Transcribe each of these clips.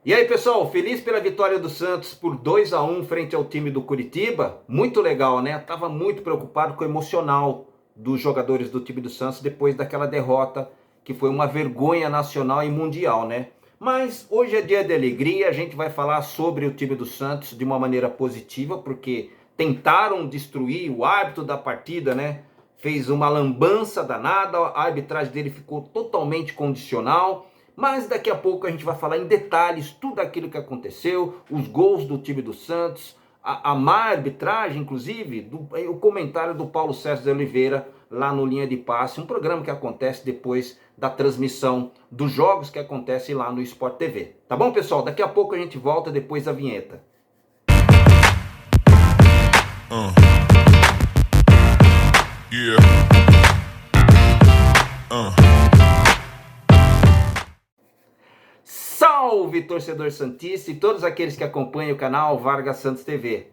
E aí, pessoal, feliz pela vitória do Santos por 2-1 frente ao time do Curitiba. Muito legal, né? Tava muito preocupado com o emocional dos jogadores do time do Santos depois daquela derrota que foi uma vergonha nacional e mundial, né? Mas hoje é dia de alegria, a gente vai falar sobre o time do Santos de uma maneira positiva, porque tentaram destruir o árbitro da partida, né? Fez uma lambança danada, a arbitragem dele ficou totalmente condicional. Mas daqui a pouco a gente vai falar em detalhes tudo aquilo que aconteceu, os gols do time do Santos, a má arbitragem, inclusive, o comentário do Paulo César de Oliveira lá no Linha de Passe, um programa que acontece depois da transmissão dos jogos que acontecem lá no Sport TV. Tá bom, pessoal? Daqui a pouco a gente volta depois da vinheta. Salve, torcedor santista e todos aqueles que acompanham o canal Vargas Santos TV.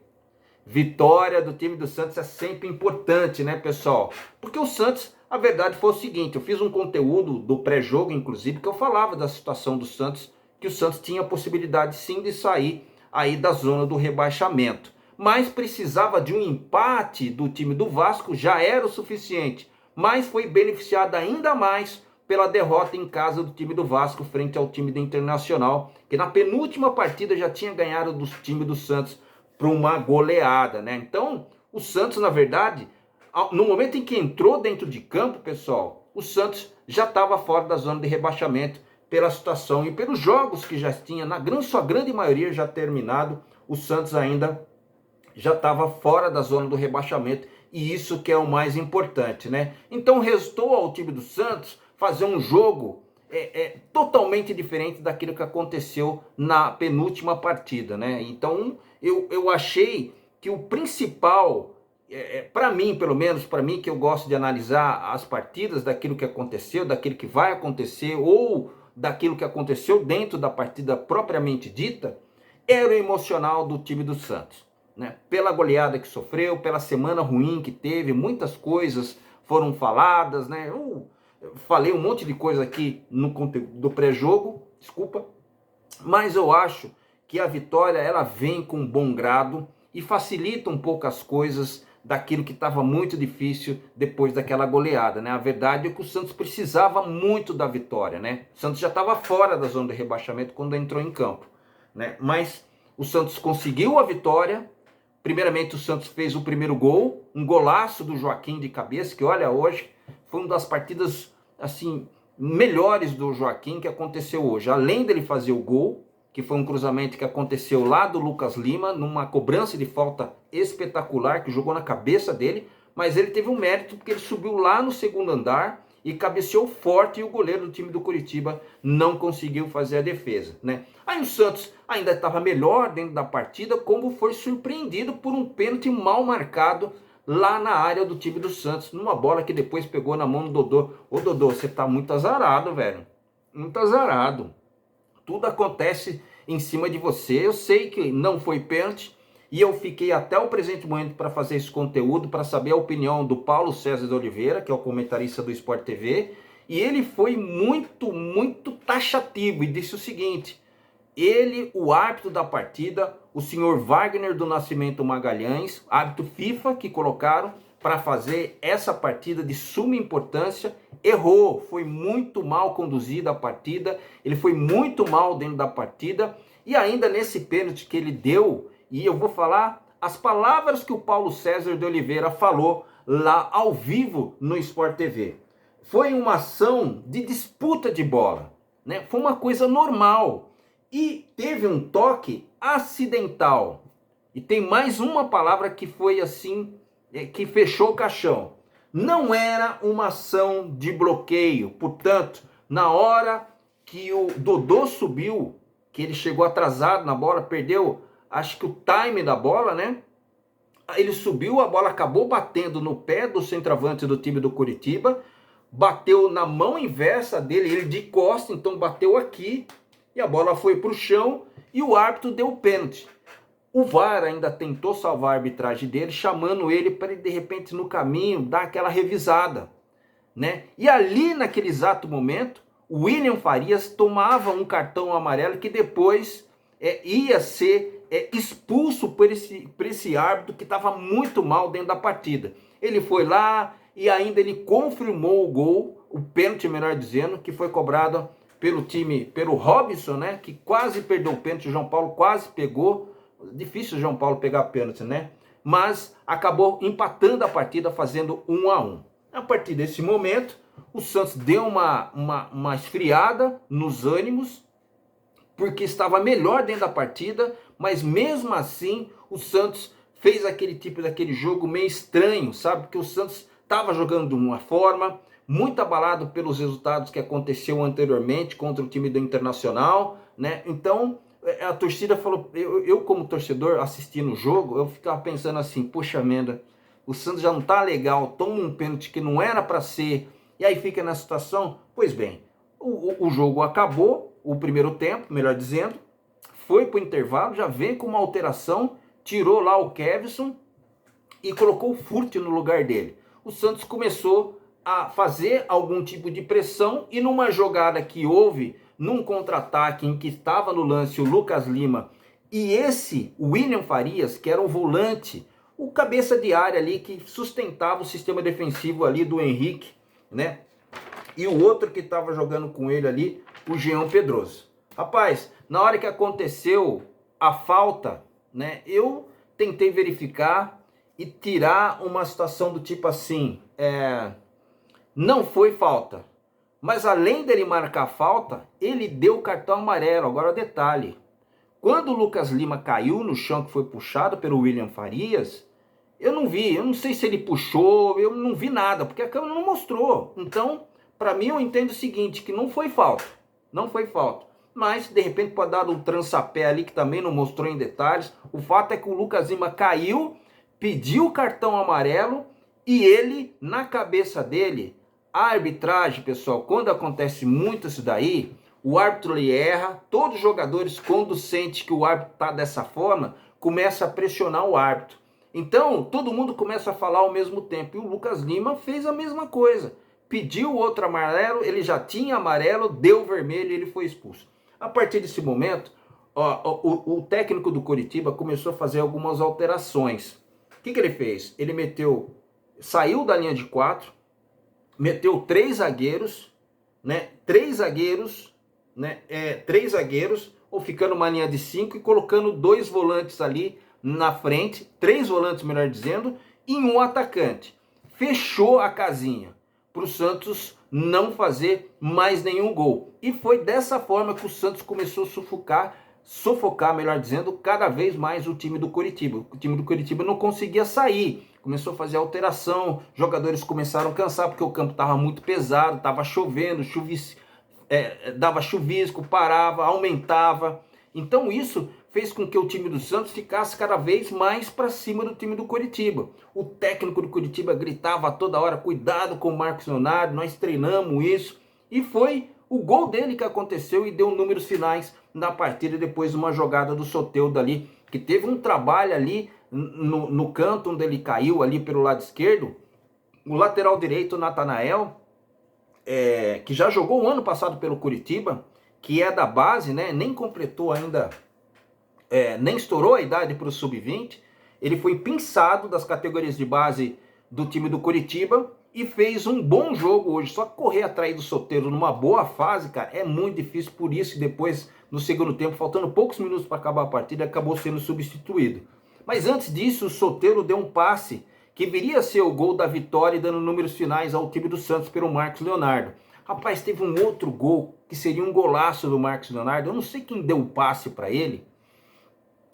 Vitória do time do Santos é sempre importante, né, pessoal? Porque o Santos, a verdade foi o seguinte, eu fiz um conteúdo do pré-jogo, inclusive, que eu falava da situação do Santos, que o Santos tinha a possibilidade sim de sair aí da zona do rebaixamento. Mas precisava de um empate do time do Vasco, já era o suficiente, mas foi beneficiado ainda mais pela derrota em casa do time do Vasco frente ao time do Internacional, que na penúltima partida já tinha ganhado do time do Santos por uma goleada, né? Então, o Santos, na verdade, no momento em que entrou dentro de campo, pessoal, o Santos já estava fora da zona de rebaixamento pela situação e pelos jogos que já tinha, sua grande maioria já terminado, o Santos ainda já estava fora da zona do rebaixamento, e isso que é o mais importante, né? Então, restou ao time do Santos fazer um jogo totalmente diferente daquilo que aconteceu na penúltima partida, né? Então, eu achei que o principal, para mim, pelo menos para mim, que eu gosto de analisar as partidas daquilo que aconteceu, daquilo que vai acontecer, ou daquilo que aconteceu dentro da partida propriamente dita, era o emocional do time do Santos, né? Pela goleada que sofreu, pela semana ruim que teve, muitas coisas foram faladas, né? Eu falei um monte de coisa aqui no conteúdo do pré-jogo, desculpa, mas eu acho que a vitória ela vem com bom grado e facilita um pouco as coisas daquilo que estava muito difícil depois daquela goleada, né? A verdade é que o Santos precisava muito da vitória, né? O Santos já estava fora da zona de rebaixamento quando entrou em campo, né? Mas o Santos conseguiu a vitória. Primeiramente o Santos fez o primeiro gol, um golaço do Joaquim de cabeça, que olha, hoje foi uma das partidas assim melhores do Joaquim que aconteceu hoje. Além dele fazer o gol, que foi um cruzamento que aconteceu lá do Lucas Lima, numa cobrança de falta espetacular, que jogou na cabeça dele, mas ele teve um mérito porque ele subiu lá no segundo andar e cabeceou forte, e o goleiro do time do Curitiba não conseguiu fazer a defesa, né? Aí o Santos ainda estava melhor dentro da partida, como foi surpreendido por um pênalti mal marcado lá na área do time do Santos, numa bola que depois pegou na mão do Dodô. Ô Dodô, você tá muito azarado, velho. Muito azarado. Tudo acontece em cima de você. Eu sei que não foi pênalti, e eu fiquei até o presente momento para fazer esse conteúdo, para saber a opinião do Paulo César de Oliveira, que é o comentarista do Sport TV, e ele foi muito taxativo e disse o seguinte: ele, o árbitro da partida, o senhor Wagner do Nascimento Magalhães, árbitro FIFA que colocaram para fazer essa partida de suma importância, errou, foi muito mal conduzida a partida, ele foi muito mal dentro da partida, e ainda nesse pênalti que ele deu, e eu vou falar as palavras que o Paulo César de Oliveira falou lá ao vivo no Sport TV. Foi uma ação de disputa de bola, né? Foi uma coisa normal. E teve um toque acidental. E tem mais uma palavra que foi assim, que fechou o caixão. Não era uma ação de bloqueio. Portanto, na hora que o Dodô subiu, que ele chegou atrasado na bola, perdeu, acho que o time da bola, né? Ele subiu, a bola acabou batendo no pé do centroavante do time do Curitiba, bateu na mão inversa dele, ele de costas, então bateu aqui, e a bola foi para o chão, e o árbitro deu o pênalti. O VAR ainda tentou salvar a arbitragem dele, chamando ele para ele, de repente, no caminho, dar aquela revisada, né? E ali, naquele exato momento, o William Farias tomava um cartão amarelo que depois ia ser expulso por esse árbitro que estava muito mal dentro da partida. Ele foi lá e ainda ele confirmou o gol, o pênalti, melhor dizendo, que foi cobrado pelo Robson, né? Que quase perdeu o pênalti, o João Paulo quase pegou. Difícil o João Paulo pegar pênalti, né? Mas acabou empatando a partida, fazendo 1-1. A partir desse momento, o Santos deu uma esfriada nos ânimos, porque estava melhor dentro da partida, mas mesmo assim o Santos fez daquele jogo meio estranho, sabe? Porque o Santos estava jogando de uma forma, muito abalado pelos resultados que aconteceu anteriormente contra o time do Internacional, né? Então a torcida falou, eu como torcedor assistindo o jogo, eu ficava pensando assim, poxa merda, o Santos já não tá legal, toma um pênalti que não era para ser, e aí fica na situação. Pois bem, o jogo acabou, o primeiro tempo, melhor dizendo, foi pro intervalo, já vem com uma alteração, tirou lá o Kevson e colocou o Furt no lugar dele. O Santos começou a fazer algum tipo de pressão e numa jogada que houve, num contra-ataque em que estava no lance o Lucas Lima e esse William Farias, que era um volante, o cabeça de área ali que sustentava o sistema defensivo ali do Henrique, né? E o outro que estava jogando com ele ali, o Jean Pedroso. Rapaz, na hora que aconteceu a falta, né, eu tentei verificar e tirar uma situação do tipo assim, não foi falta, mas além dele marcar falta, ele deu o cartão amarelo. Agora detalhe, quando o Lucas Lima caiu no chão, que foi puxado pelo William Farias, eu não vi, eu não sei se ele puxou, eu não vi nada, porque a câmera não mostrou. Então, para mim, eu entendo o seguinte, que não foi falta, não foi falta. Mas, de repente, pode dar um trançapé ali, que também não mostrou em detalhes. O fato é que o Lucas Lima caiu, pediu o cartão amarelo, e ele, na cabeça dele, a arbitragem, pessoal, quando acontece muito isso daí, o árbitro ele erra, todos os jogadores, quando sente que o árbitro está dessa forma, começa a pressionar o árbitro. Então, todo mundo começa a falar ao mesmo tempo. E o Lucas Lima fez a mesma coisa. Pediu outro amarelo, ele já tinha amarelo, deu vermelho e ele foi expulso. A partir desse momento, o técnico do Coritiba começou a fazer algumas alterações. O que ele fez? Ele saiu da linha de 4, meteu 3 zagueiros, né? 3 zagueiros, né? 3 zagueiros, ou ficando uma linha de 5 e colocando 2 volantes ali na frente, 3 volantes, melhor dizendo, e um atacante. Fechou a casinha para o Santos não fazer mais nenhum gol. E foi dessa forma que o Santos começou a sufocar, melhor dizendo, cada vez mais o time do Coritiba. O time do Coritiba não conseguia sair, começou a fazer alteração, jogadores começaram a cansar porque o campo estava muito pesado, estava chovendo, dava chuvisco, parava, aumentava. Então isso fez com que o time do Santos ficasse cada vez mais para cima do time do Coritiba. O técnico do Coritiba gritava toda hora, cuidado com o Marcos Leonardo, nós treinamos isso. E foi o gol dele que aconteceu e deu números finais na partida depois de uma jogada do Soteldo ali, que teve um trabalho ali no canto onde ele caiu ali pelo lado esquerdo. O lateral direito, o Natanael, que já jogou o ano passado pelo Coritiba, que é da base, né? Nem completou ainda, nem estourou a idade para o sub-20. Ele foi pinçado das categorias de base do time do Coritiba e fez um bom jogo hoje. Só que correr atrás do Soteldo numa boa fase, cara, é muito difícil. Por isso, depois, no segundo tempo, faltando poucos minutos para acabar a partida, acabou sendo substituído. Mas antes disso, o Soteldo deu um passe que viria a ser o gol da vitória, dando números finais ao time do Santos pelo Marcos Leonardo. Rapaz, teve um outro gol que seria um golaço do Marcos Leonardo. Eu não sei quem deu o passe para ele.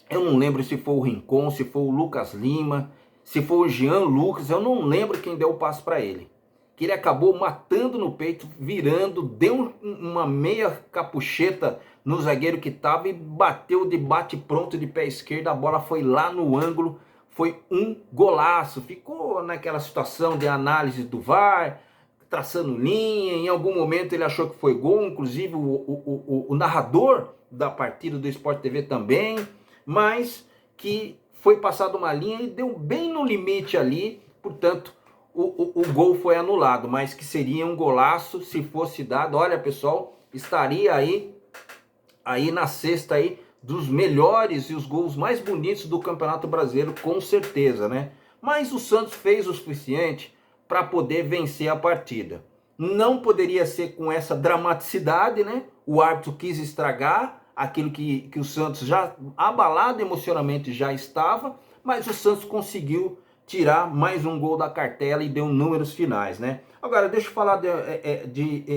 Eu não lembro se foi o Rincon, se foi o Lucas Lima, se foi o Jean Lucas. Eu não lembro quem deu o passe para ele. Que ele acabou matando no peito, virando, deu uma meia capucheta no zagueiro que estava e bateu de bate-pronto de pé esquerdo. A bola foi lá no ângulo. Foi um golaço. Ficou naquela situação de análise do VAR, traçando linha. Em algum momento ele achou que foi gol. Inclusive o narrador da partida do Sport TV também. Mas que foi passado uma linha e deu bem no limite ali. Portanto, o gol foi anulado, mas que seria um golaço se fosse dado. Olha, pessoal, estaria aí na cesta aí dos melhores e os gols mais bonitos do Campeonato Brasileiro, com certeza, né? Mas o Santos fez o suficiente para poder vencer a partida. Não poderia ser com essa dramaticidade, né? O árbitro quis estragar aquilo que o Santos já abalado emocionalmente já estava, mas o Santos conseguiu tirar mais um gol da cartela e deu números finais, né? Agora, deixa eu falar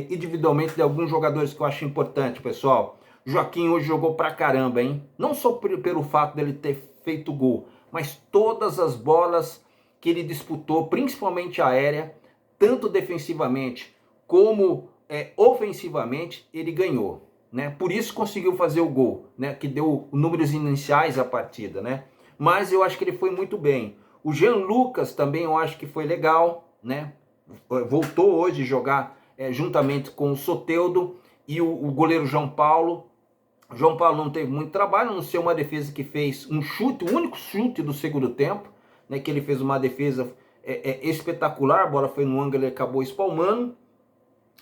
individualmente de alguns jogadores que eu acho importante, pessoal. Joaquim hoje jogou pra caramba, hein? Não só pelo fato dele ter feito gol, mas todas as bolas que ele disputou, principalmente aérea, tanto defensivamente como ofensivamente, ele ganhou, né? Por isso conseguiu fazer o gol, né? Que deu números iniciais à partida, né? Mas eu acho que ele foi muito bem. O Jean Lucas também eu acho que foi legal, né? Voltou hoje a jogar juntamente com o Soteldo e o goleiro João Paulo. O João Paulo não teve muito trabalho, a não ser uma defesa que fez um chute, o único chute do segundo tempo, né? Que ele fez uma defesa espetacular, a bola foi no ângulo e acabou espalmando.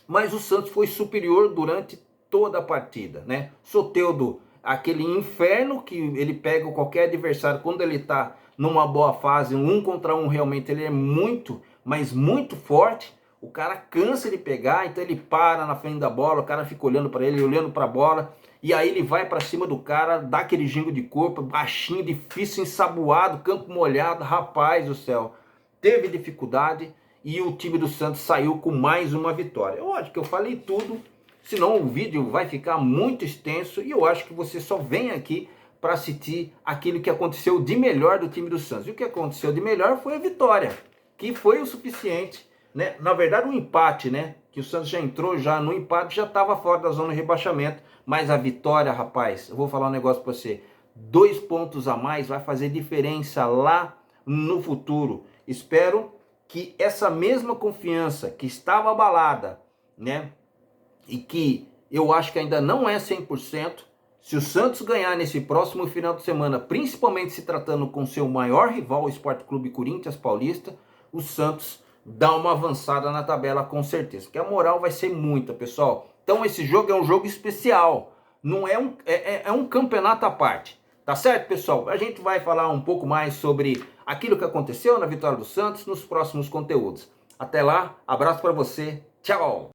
Mas o Santos foi superior durante toda a partida, né? Soteldo, aquele inferno que ele pega qualquer adversário quando ele tá numa boa fase, um contra um, realmente ele é muito, mas muito forte. O cara cansa de pegar, então ele para na frente da bola, o cara fica olhando para ele, olhando para a bola, e aí ele vai para cima do cara, dá aquele gingo de corpo, baixinho, difícil, ensaboado, campo molhado, rapaz do céu. Teve dificuldade e o time do Santos saiu com mais uma vitória. Eu acho que eu falei tudo, senão o vídeo vai ficar muito extenso e eu acho que você só vem aqui para assistir aquilo que aconteceu de melhor do time do Santos. E o que aconteceu de melhor foi a vitória, que foi o suficiente, né? Na verdade, um empate, né? Que o Santos já entrou já no empate, já estava fora da zona de rebaixamento, mas a vitória, rapaz, eu vou falar um negócio para você, 2 pontos a mais vai fazer diferença lá no futuro. Espero que essa mesma confiança que estava abalada, né? E que eu acho que ainda não é 100%, se o Santos ganhar nesse próximo final de semana, principalmente se tratando com seu maior rival, o Sport Clube Corinthians Paulista, o Santos dá uma avançada na tabela com certeza, porque a moral vai ser muita, pessoal. Então esse jogo é um jogo especial, não é um campeonato à parte. Tá certo, pessoal? A gente vai falar um pouco mais sobre aquilo que aconteceu na vitória do Santos nos próximos conteúdos. Até lá, abraço para você, tchau!